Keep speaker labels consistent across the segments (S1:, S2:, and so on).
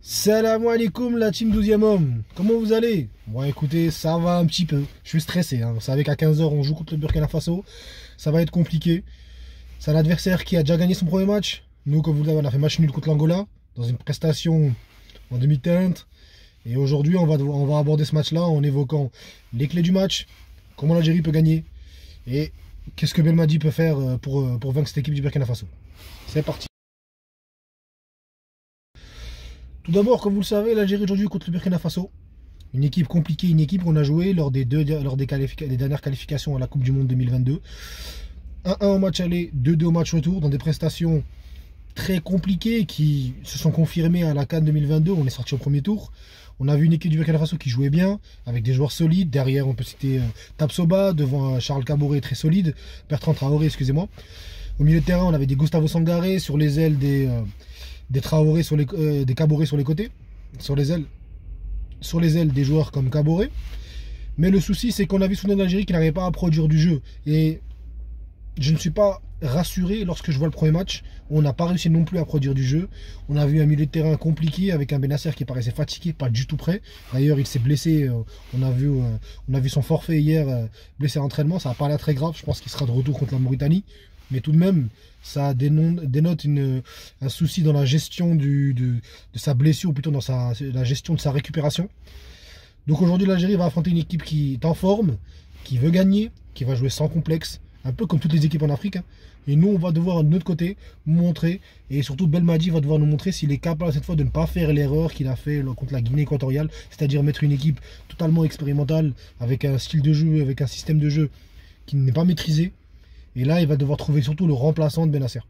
S1: Salam alaikum la team 12e homme, comment vous allez? Bon écoutez, ça va un petit peu, je suis stressé, hein. Vous savez qu'à 15 h on joue contre le Burkina Faso, ça va être compliqué. C'est un adversaire qui a déjà gagné son premier match. Nous, comme vous le savez, on a fait match nul contre l'Angola, dans une prestation en demi-teinte. Et aujourd'hui, on va aborder ce match-là en évoquant les clés du match, comment l'Algérie peut gagner, et qu'est-ce que Belmadi peut faire pour vaincre cette équipe du Burkina Faso. C'est parti. Tout d'abord, comme vous le savez, l'Algérie aujourd'hui contre le Burkina Faso. Une équipe compliquée, une équipe qu'on a joué lors des dernières qualifications à la Coupe du Monde 2022. 1-1 au match aller, 2-2 au match retour, dans des prestations très compliquées qui se sont confirmées à la CAN 2022. On est sorti au premier tour. On a vu une équipe du Burkina Faso qui jouait bien, avec des joueurs solides. Derrière, on peut citer Tapsoba, devant Charles Caboret très solide. Bertrand Traoré, excusez-moi. Au milieu de terrain, on avait des Gustavo Sangaré, sur les ailes des Traoré, des Caboret sur les côtés, sur les ailes des joueurs comme Caboret. Mais le souci, c'est qu'on a vu soudain l'Algérie qui n'arrivait pas à produire du jeu. Et je ne suis pas rassuré lorsque je vois le premier match. On n'a pas réussi non plus à produire du jeu. On a vu un milieu de terrain compliqué avec un Benasser qui paraissait fatigué, pas du tout prêt. D'ailleurs, il s'est blessé. On a vu son forfait hier, blessé à l'entraînement. Ça n'a pas l'air très grave. Je pense qu'il sera de retour contre la Mauritanie. Mais tout de même, ça dénote un souci dans la gestion de sa blessure, ou plutôt dans la gestion de sa récupération. Donc aujourd'hui, l'Algérie va affronter une équipe qui est en forme, qui veut gagner, qui va jouer sans complexe, un peu comme toutes les équipes en Afrique. Et nous, on va devoir de notre côté montrer, et surtout Belmadi va devoir nous montrer s'il est capable cette fois de ne pas faire l'erreur qu'il a fait contre la Guinée équatoriale, c'est-à-dire mettre une équipe totalement expérimentale, avec un style de jeu, avec un système de jeu qui n'est pas maîtrisé. Et là, il va devoir trouver surtout le remplaçant de Benasser.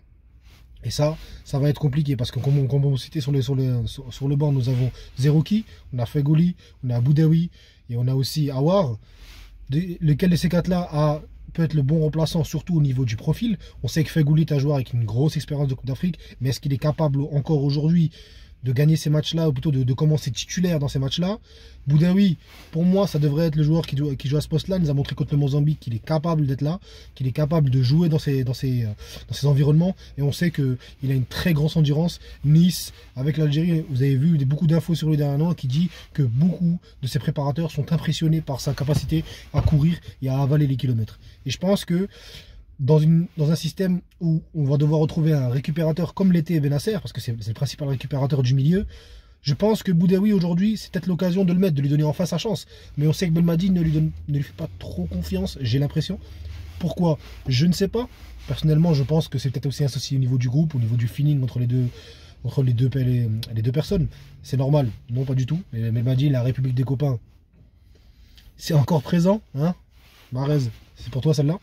S1: Et ça va être compliqué parce que, comme on citait sur le banc, nous avons Zerouki, on a Fegouli, on a Boudaoui et on a aussi Awar. Lequel de ces quatre-là peut être le bon remplaçant, surtout au niveau du profil. On sait que Fegouli est un joueur avec une grosse expérience de Coupe d'Afrique, mais est-ce qu'il est capable encore aujourd'hui de gagner ces matchs-là, ou plutôt de commencer titulaire dans ces matchs-là? Boudaoui, pour moi, ça devrait être le joueur qui joue à ce poste-là. Il nous a montré contre le Mozambique qu'il est capable d'être là, qu'il est capable de jouer dans ces environnements. Et on sait qu'il a une très grosse endurance. Nice, avec l'Algérie, vous avez vu beaucoup d'infos sur lui dernièrement qui dit que beaucoup de ses préparateurs sont impressionnés par sa capacité à courir et à avaler les kilomètres. Et je pense que dans un système où on va devoir retrouver un récupérateur comme l'était Benasser, parce que c'est le principal récupérateur du milieu, je pense que Boudaoui aujourd'hui, c'est peut-être l'occasion de le mettre, de lui donner enfin sa chance. Mais on sait que Belmadi ne lui fait pas trop confiance, j'ai l'impression. Pourquoi? Je ne sais pas. Personnellement, je pense que c'est peut-être aussi un souci au niveau du groupe, au niveau du feeling entre les deux personnes. C'est normal, non pas du tout. Mais Belmadi, la République des copains, c'est encore présent, hein? Mahrez, c'est pour toi celle-là.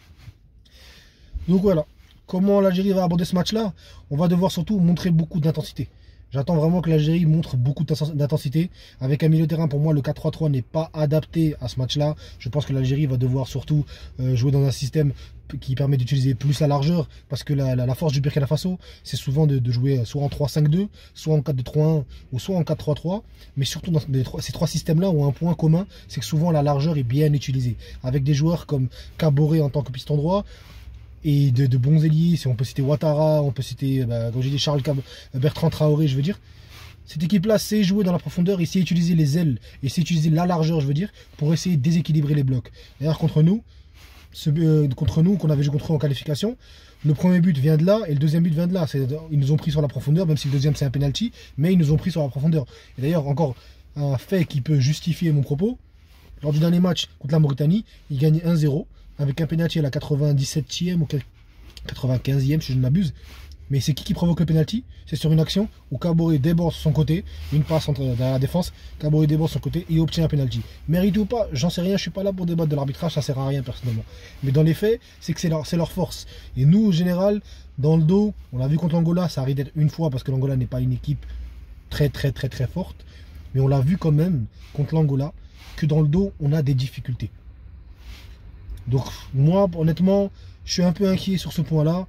S1: Donc voilà, comment l'Algérie va aborder ce match-là? On va devoir surtout montrer beaucoup d'intensité. J'attends vraiment que l'Algérie montre beaucoup d'intensité. Avec un milieu de terrain, pour moi, le 4-3-3 n'est pas adapté à ce match-là. Je pense que l'Algérie va devoir surtout jouer dans un système qui permet d'utiliser plus la largeur. Parce que la force du Burkina Faso, c'est souvent de jouer soit en 3-5-2, soit en 4-2-3-1 ou soit en 4-3-3. Mais surtout, dans ces trois systèmes-là ont un point commun, c'est que souvent la largeur est bien utilisée. Avec des joueurs comme Caboret en tant que piston droit, et de bons ailiers, si on peut citer Ouattara, on peut citer, comme j'ai dit, Bertrand Traoré, je veux dire. Cette équipe-là sait jouer dans la profondeur et sait utiliser les ailes, et sait utiliser la largeur, je veux dire, pour essayer de déséquilibrer les blocs. D'ailleurs, contre nous, qu'on avait joué contre eux en qualification, le premier but vient de là, et le deuxième but vient de là. Ils nous ont pris sur la profondeur, même si le deuxième c'est un penalty, mais ils nous ont pris sur la profondeur. Et d'ailleurs, encore un fait qui peut justifier mon propos, lors du dernier match contre la Mauritanie, ils gagnent 1-0. Avec un penalty à la 97e ou 95e si je ne m'abuse. Mais c'est qui provoque le penalty? C'est sur une action où Caboret déborde sur son côté, une passe derrière la défense, Caboret déborde sur son côté et obtient un penalty. Mérite ou pas, j'en sais rien, je suis pas là pour débattre de l'arbitrage, ça sert à rien personnellement. Mais dans les faits, c'est que c'est leur force. Et nous, au général, dans le dos, on l'a vu contre l'Angola, ça arrive d'être une fois parce que l'Angola n'est pas une équipe très forte. Mais on l'a vu quand même contre l'Angola, que dans le dos, on a des difficultés. Donc moi, honnêtement, je suis un peu inquiet sur ce point-là.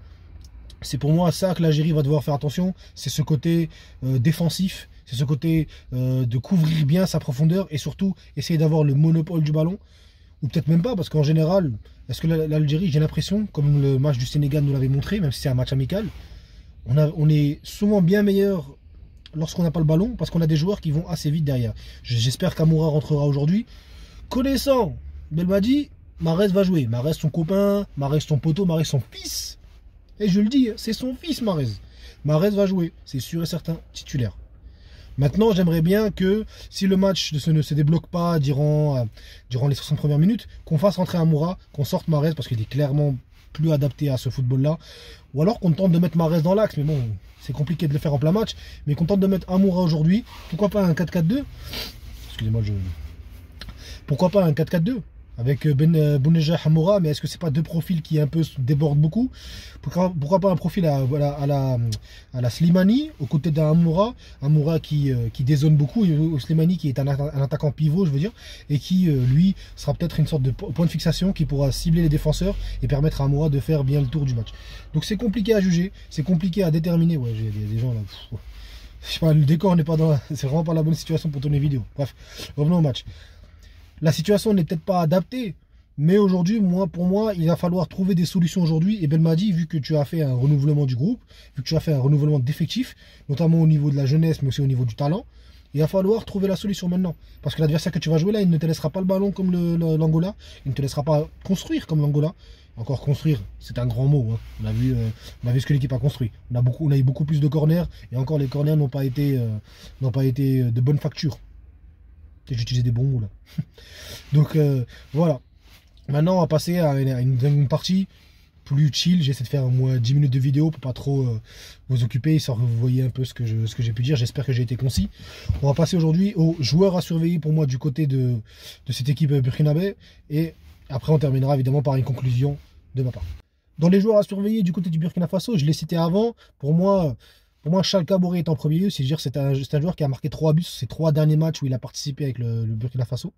S1: C'est pour moi ça que l'Algérie va devoir faire attention. C'est ce côté défensif, c'est ce côté de couvrir bien sa profondeur et surtout essayer d'avoir le monopole du ballon. Ou peut-être même pas, parce qu'en général, est-ce que l'Algérie, j'ai l'impression, comme le match du Sénégal nous l'avait montré, même si c'est un match amical, on est souvent bien meilleur lorsqu'on n'a pas le ballon, parce qu'on a des joueurs qui vont assez vite derrière. J'espère qu'Amoura rentrera aujourd'hui. Connaissant Belmadi, Mahrez va jouer. Mahrez son copain, Mahrez son poteau, Mahrez son fils. Et je le dis, c'est son fils Mahrez. Mahrez va jouer, c'est sûr et certain, titulaire. Maintenant, j'aimerais bien que, si le match ne se débloque pas durant les 60 premières minutes, qu'on fasse rentrer Amoura, qu'on sorte Mahrez, parce qu'il est clairement plus adapté à ce football-là. Ou alors qu'on tente de mettre Mahrez dans l'axe, mais bon, c'est compliqué de le faire en plein match. Mais qu'on tente de mettre Amoura aujourd'hui. Pourquoi pas un 4-4-2? Excusez-moi, pourquoi pas un 4-4-2 avec Bounedjah Amoura, mais est-ce que c'est pas deux profils qui un peu débordent beaucoup? Pourquoi pas un profil à la Slimani, aux côtés d'un Amoura qui dézone beaucoup, et Slimani qui est un attaquant pivot, je veux dire, et qui, lui, sera peut-être une sorte de point de fixation qui pourra cibler les défenseurs et permettre à Amoura de faire bien le tour du match. Donc c'est compliqué à juger, c'est compliqué à déterminer. Ouais, j'ai des gens là. Je sais pas, le décor n'est pas dans. C'est vraiment pas la bonne situation pour tourner vidéo. Bref, revenons au match. La situation n'est peut-être pas adaptée, mais aujourd'hui, pour moi, il va falloir trouver des solutions aujourd'hui. Et Belmadi, vu que tu as fait un renouvellement du groupe, vu que tu as fait un renouvellement d'effectifs, notamment au niveau de la jeunesse, mais aussi au niveau du talent, il va falloir trouver la solution maintenant. Parce que l'adversaire que tu vas jouer là, il ne te laissera pas le ballon comme l'Angola, il ne te laissera pas construire comme l'Angola. Encore construire, c'est un grand mot. Hein. On a vu ce que l'équipe a construit. On a eu beaucoup plus de corners, et encore les corners n'ont pas été de bonne facture. J'utilisais des bons mots là. Donc voilà. Maintenant on va passer à une partie plus chill. J'essaie de faire au moins 10 minutes de vidéo pour pas trop vous occuper, histoire que vous voyez un peu ce que j'ai pu dire. J'espère que j'ai été concis. On va passer aujourd'hui aux joueurs à surveiller pour moi du côté de cette équipe burkinabé. Et après on terminera évidemment par une conclusion de ma part. Dans les joueurs à surveiller du côté du Burkina Faso, je l'ai cité avant, pour moi Charles Caboret est en premier lieu, c'est-à-dire c'est un joueur qui a marqué 3 buts sur ses 3 derniers matchs où il a participé avec le Burkina Faso.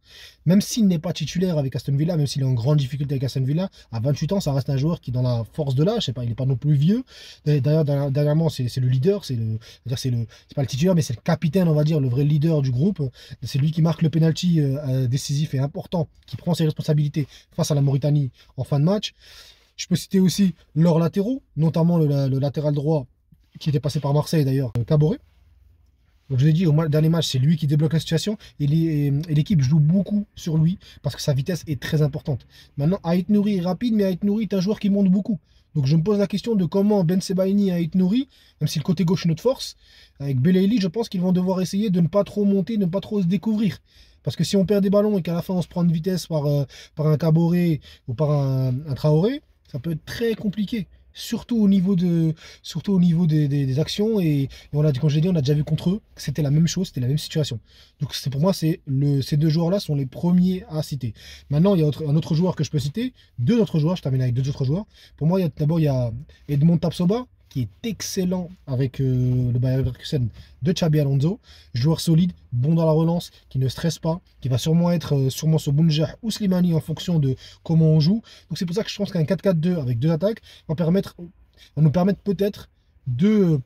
S1: Même s'il n'est pas titulaire avec Aston Villa, même s'il est en grande difficulté avec Aston Villa, à 28 ans, ça reste un joueur qui, dans la force de l'âge, je sais pas, il n'est pas non plus vieux. D'ailleurs, dernièrement, c'est le leader, c'est pas le titulaire, mais c'est le capitaine, on va dire, le vrai leader du groupe. C'est lui qui marque le penalty décisif et important, qui prend ses responsabilités face à la Mauritanie en fin de match. Je peux citer aussi leurs latéraux, notamment le latéral droit, qui était passé par Marseille d'ailleurs, Caboret. Donc je l'ai dit, au dernier match, c'est lui qui débloque la situation et l'équipe joue beaucoup sur lui parce que sa vitesse est très importante. Maintenant, Ait Nouri est rapide, mais Ait Nouri est un joueur qui monte beaucoup. Donc je me pose la question de comment Ben Sebaini et Ait Nouri, même si le côté gauche est notre force, avec Belaïli, je pense qu'ils vont devoir essayer de ne pas trop monter, de ne pas trop se découvrir. Parce que si on perd des ballons et qu'à la fin on se prend une vitesse par un Caboret ou par un Traoré, ça peut être très compliqué. Surtout au niveau des actions, et comme je l'ai dit, on a déjà vu contre eux que c'était la même chose, c'était la même situation. Donc pour moi, ces deux joueurs-là sont les premiers à citer. Maintenant, il y a un autre joueur que je peux citer, deux autres joueurs, je termine avec deux autres joueurs. Pour moi, d'abord, il y a Edmond Tapsoba, qui est excellent avec le Bayer Leverkusen de Xabi Alonso. Joueur solide, bon dans la relance, qui ne stresse pas, qui va sûrement être sur Bounedjah ou Slimani en fonction de comment on joue. Donc c'est pour ça que je pense qu'un 4-4-2 avec deux attaques va nous permettre peut-être de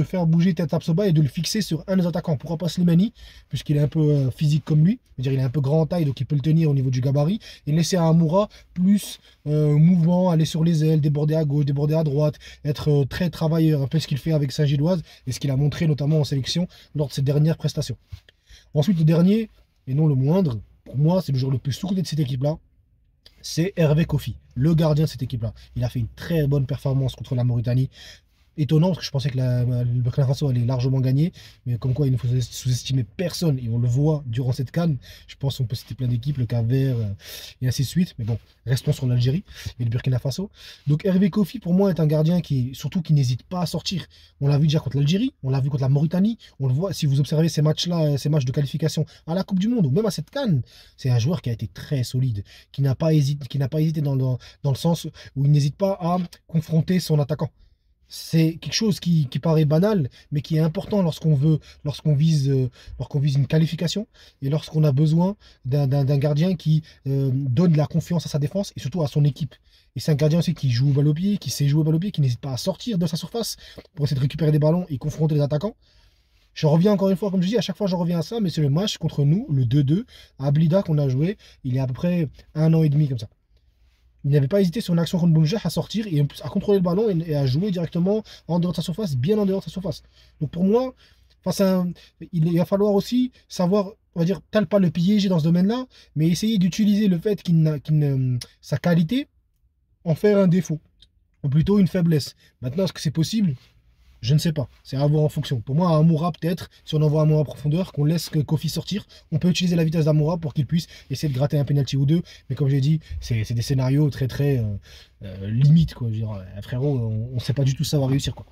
S1: faire bouger Tapsoba et de le fixer sur un des attaquants. Pourquoi pas Slimani, puisqu'il est un peu physique comme lui, c'est-à-dire il est un peu grand en taille, donc il peut le tenir au niveau du gabarit, et laisser à Amoura plus mouvement, aller sur les ailes, déborder à gauche, déborder à droite, être très travailleur, un peu ce qu'il fait avec Saint-Gilloise et ce qu'il a montré notamment en sélection lors de ses dernières prestations. Ensuite, le dernier, et non le moindre, pour moi c'est le joueur le plus sous-coté de cette équipe-là, c'est Hervé Kofi, le gardien de cette équipe-là. Il a fait une très bonne performance contre la Mauritanie. Étonnant parce que je pensais que le Burkina Faso allait largement gagner, mais comme quoi il ne faut sous-estimer personne et on le voit durant cette CAN. Je pense qu'on peut citer plein d'équipes, le Cap-Vert et ainsi de suite, mais bon, restons sur l'Algérie et le Burkina Faso. Donc Hervé Kofi pour moi est un gardien qui n'hésite pas à sortir. On l'a vu déjà contre l'Algérie, on l'a vu contre la Mauritanie, on le voit si vous observez ces matchs-là, ces matchs de qualification à la Coupe du Monde ou même à cette CAN. C'est un joueur qui a été très solide, qui n'a pas hésité dans le sens où il n'hésite pas à confronter son attaquant. C'est quelque chose qui paraît banal, mais qui est important lorsqu'on vise une qualification et lorsqu'on a besoin d'un gardien qui donne de la confiance à sa défense et surtout à son équipe. Et c'est un gardien aussi qui joue au balle au pied, qui sait jouer au balle au pied, qui n'hésite pas à sortir de sa surface pour essayer de récupérer des ballons et confronter les attaquants. Je reviens encore une fois, comme je dis, à chaque fois je reviens à ça, mais c'est le match contre nous, le 2-2, à Blida qu'on a joué, il y a à peu près 1 an et demi comme ça. Il n'avait pas hésité sur une action contre Bounedjah à sortir et à contrôler le ballon et à jouer directement en dehors de sa surface, bien en dehors de sa surface. Donc pour moi, Il va falloir aussi savoir, on va dire, peut-être pas le piéger dans ce domaine-là, mais essayer d'utiliser le fait sa qualité en faire un défaut, ou plutôt une faiblesse. Maintenant, est-ce que c'est possible? Je ne sais pas, c'est à voir en fonction. Pour moi, Amoura, peut-être, si on envoie Amoura à profondeur, qu'on laisse que Kofi sortir, on peut utiliser la vitesse d'Amoura pour qu'il puisse essayer de gratter un penalty ou deux. Mais comme j'ai dit, c'est des scénarios très limites, quoi. Je veux dire, frérot, on ne sait pas du tout ça va réussir, quoi.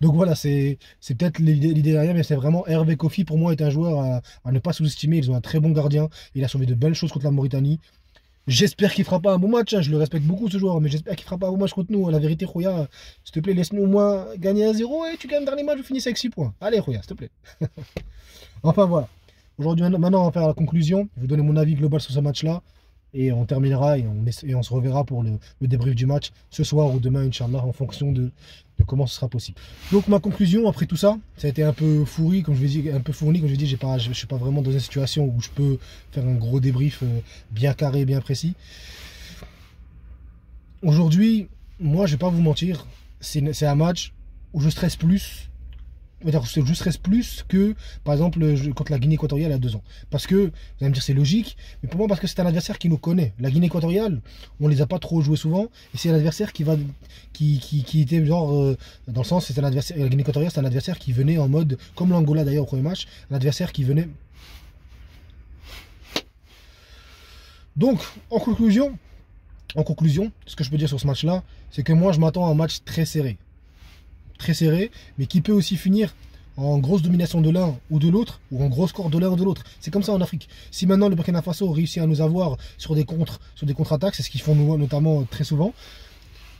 S1: Donc voilà, c'est peut-être l'idée derrière, mais c'est vraiment Hervé Kofi, pour moi, est un joueur à ne pas sous-estimer. Ils ont un très bon gardien. Il a sauvé de belles choses contre la Mauritanie. J'espère qu'il fera pas un bon match, hein. Je le respecte beaucoup ce joueur, mais j'espère qu'il fera pas un bon match contre nous. La vérité, Khoya, s'il te plaît, laisse-nous au moins gagner 1-0 et tu gagnes le dernier match, vous finissez avec 6 points. Allez, Khoya, s'il te plaît. Enfin voilà. Aujourd'hui, maintenant, on va faire la conclusion. Je vais vous donner mon avis global sur ce match-là. Et on terminera et on se reverra pour le débrief du match ce soir ou demain, Inch'Allah, en fonction de comment ce sera possible. Donc ma conclusion après tout ça, ça a été un peu fourni, comme je l'ai dit, je ne suis pas vraiment dans une situation où je peux faire un gros débrief bien carré, bien précis. Aujourd'hui, moi je vais pas vous mentir, c'est un match où je stresse plus. Je stresse plus que, par exemple, contre la Guinée équatoriale il y a 2 ans. Parce que, vous allez me dire, c'est logique, mais pour moi, parce que c'est un adversaire qui nous connaît. La Guinée équatoriale, on les a pas trop joués souvent, et c'est un adversaire qui était genre, dans le sens, c'est un adversaire, la Guinée équatoriale, c'est un adversaire qui venait en mode, comme l'Angola d'ailleurs au premier match, un adversaire qui venait. Donc, en conclusion, ce que je peux dire sur ce match-là, c'est que moi, je m'attends à un match très serré, mais qui peut aussi finir en grosse domination de l'un ou de l'autre, ou en gros score de l'un ou de l'autre. C'est comme ça en Afrique. Si maintenant le Burkina Faso réussit à nous avoir sur des contre-attaques, c'est ce qu'ils font notamment très souvent,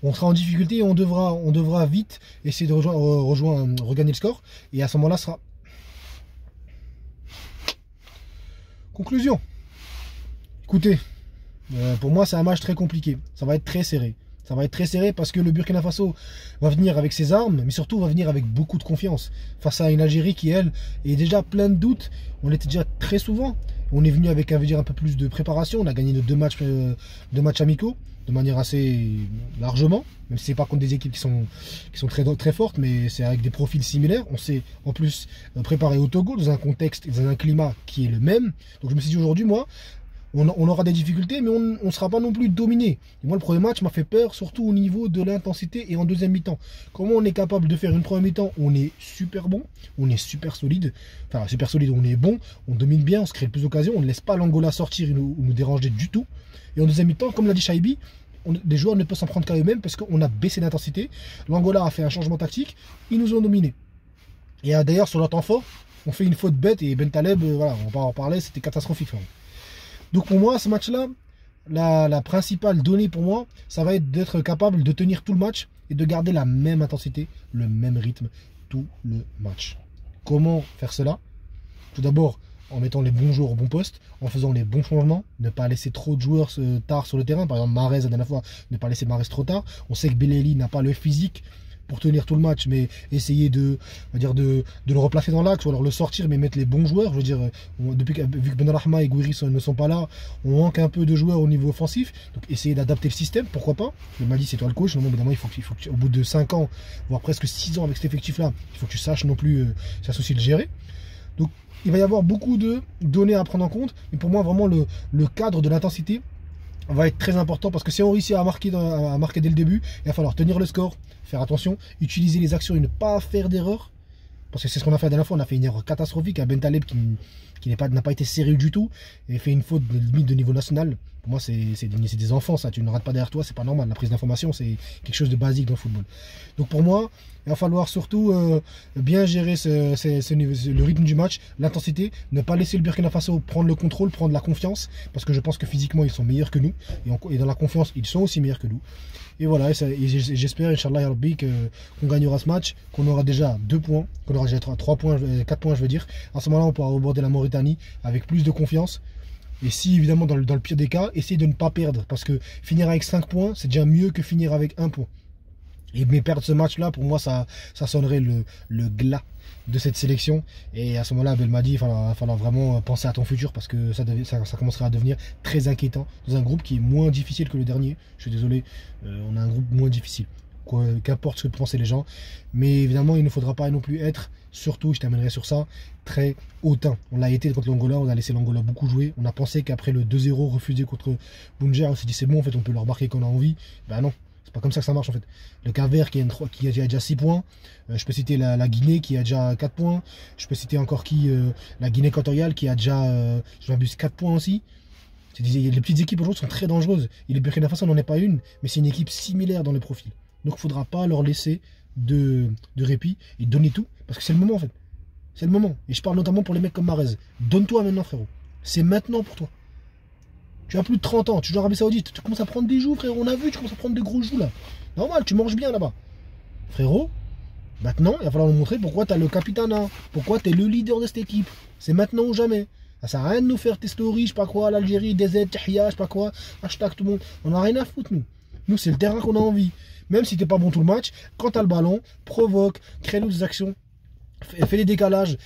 S1: on sera en difficulté et on devra vite essayer de regagner le score. Et à ce moment-là, sera... Conclusion. Écoutez, pour moi, c'est un match très compliqué. Ça va être très serré. Ça va être très serré parce que le Burkina Faso va venir avec ses armes, mais surtout va venir avec beaucoup de confiance. Face à une Algérie qui, elle, est déjà plein de doutes. On l'était déjà très souvent. On est venu avec un peu plus de préparation. On a gagné nos 2 matchs amicaux de manière assez largement. Même si ce n'est pas contre des équipes qui sont très fortes, mais c'est avec des profils similaires. On s'est en plus préparé au Togo dans un contexte et dans un climat qui est le même. Donc je me suis dit aujourd'hui, moi, on aura des difficultés, mais on ne sera pas non plus dominé. Et moi, le premier match m'a fait peur, surtout au niveau de l'intensité et en deuxième mi-temps. Comment on est capable de faire une première mi-temps? On est super bon, on est super solide. Enfin, super solide, on est bon, on domine bien, on se crée le plus d'occasions, on ne laisse pas l'Angola sortir et nous déranger du tout. Et en deuxième mi-temps, comme l'a dit Shaibi, les joueurs ne peuvent s'en prendre qu'à eux-mêmes parce qu'on a baissé l'intensité. L'Angola a fait un changement tactique, ils nous ont dominés. Et d'ailleurs, sur leur temps fort, on fait une faute bête et Ben Taleb, voilà, on va pas en parler, c'était catastrophique. Donc pour moi, ce match-là, la principale donnée pour moi, ça va être d'être capable de tenir tout le match et de garder la même intensité, le même rythme, tout le match. Comment faire cela? Tout d'abord, en mettant les bons joueurs au bon poste, en faisant les bons changements, ne pas laisser trop de joueurs tard sur le terrain. Par exemple, Mahrez, la dernière fois, ne pas laisser Mahrez trop tard. On sait que Belali n'a pas le physique pour tenir tout le match, mais essayer de le replacer dans l'axe, ou alors le sortir, mais mettre les bons joueurs. Je veux dire, vu que Benrahma et Gouiri ne sont pas là, on manque un peu de joueurs au niveau offensif, donc essayer d'adapter le système, pourquoi pas. Il m'a dit, c'est toi le coach, non, évidemment, il faut que au bout de 5 ans, voire presque 6 ans avec cet effectif-là, il faut que tu saches non plus, ça aussi le gérer. Donc, il va y avoir beaucoup de données à prendre en compte, mais pour moi, vraiment, le cadre de l'intensité va être très important, parce que si on réussit à marquer dès le début, il va falloir tenir le score, faire attention, utiliser les actions et ne pas faire d'erreur, parce que c'est ce qu'on a fait la dernière fois. On a fait une erreur catastrophique à Ben Taleb qui n'a pas été sérieux du tout et fait une faute de limite de niveau national. Pour moi, c'est des enfants, ça. Tu ne rates pas derrière toi, c'est pas normal. La prise d'information, c'est quelque chose de basique dans le football. Donc pour moi, il va falloir surtout bien gérer le rythme du match, l'intensité, ne pas laisser le Burkina Faso prendre le contrôle, prendre la confiance, parce que je pense que physiquement, ils sont meilleurs que nous, et dans la confiance, ils sont aussi meilleurs que nous. Et voilà, et j'espère, Inch'Allah, qu'on gagnera ce match, qu'on aura déjà 2 points, qu'on aura déjà 3 points, 4 points, je veux dire. À ce moment-là, on pourra aborder la Mauritanie avec plus de confiance. Et si, évidemment, dans le pire des cas, essayer de ne pas perdre. Parce que finir avec 5 points, c'est déjà mieux que finir avec 1 point. Mais perdre ce match-là, pour moi, ça sonnerait le glas de cette sélection. Et à ce moment-là, Belmadi, il va falloir vraiment penser à ton futur, parce que ça commencera à devenir très inquiétant dans un groupe qui est moins difficile que le dernier. Je suis désolé, on a un groupe moins difficile. qu'importe ce que pensaient les gens. Mais évidemment, il ne faudra pas non plus être, surtout, je terminerai sur ça, très hautain. On l'a été contre l'Angola, on a laissé l'Angola beaucoup jouer. On a pensé qu'après le 2-0 refusé contre Bunger, on s'est dit c'est bon, en fait, on peut leur marquer quand on a envie. Ben non. C'est pas comme ça que ça marche en fait. Le Cap-Vert qui a déjà 6 points. Je peux citer la Guinée qui a déjà 4 points. Je peux citer encore la Guinée équatoriale qui a déjà, je m'abuse, 4 points aussi. Les petites équipes aujourd'hui sont très dangereuses. Et le Burkina Faso n'en est pas une, mais c'est une équipe similaire dans le profil. Donc il ne faudra pas leur laisser de répit et donner tout. Parce que c'est le moment en fait. C'est le moment. Et je parle notamment pour les mecs comme Mahrez. Donne-toi maintenant frérot. C'est maintenant pour toi. Tu as plus de 30 ans, tu joues en Arabie Saoudite, tu commences à prendre des joues, frérot. On a vu, tu commences à prendre des gros joues là. Normal, tu manges bien là-bas. Frérot, maintenant, il va falloir nous montrer pourquoi tu as le capitana, pourquoi tu es le leader de cette équipe. C'est maintenant ou jamais. Ça sert à rien de nous faire tes stories, je sais pas quoi, l'Algérie, DZ, Tahia, je sais pas quoi, hashtag tout le monde. On a rien à foutre, nous. Nous, c'est le terrain qu'on a envie. Même si t'es pas bon tout le match, quand tu as le ballon, provoque, crée-nous des actions. Fais des décalages,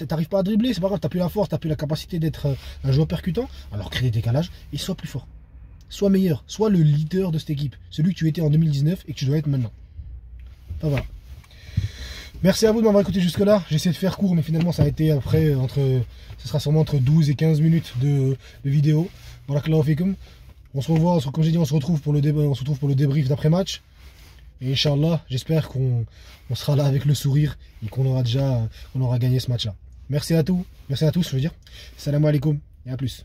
S1: t'arrives pas à dribbler, c'est pas grave, t'as plus la force, t'as plus la capacité d'être un joueur percutant, alors crée des décalages et sois plus fort. Sois meilleur, sois le leader de cette équipe, celui que tu étais en 2019 et que tu dois être maintenant. Enfin voilà. Merci à vous de m'avoir écouté jusque là, j'ai essayé de faire court mais finalement ça a été après, ce sera sûrement entre 12 et 15 minutes de vidéo. Voilà, on se revoit, comme j'ai dit, on se retrouve pour le débrief d'après-match. Et Inch'Allah, j'espère qu'on sera là avec le sourire et qu'on aura gagné ce match-là. Merci à tous, je veux dire. Salam alaikum et à plus.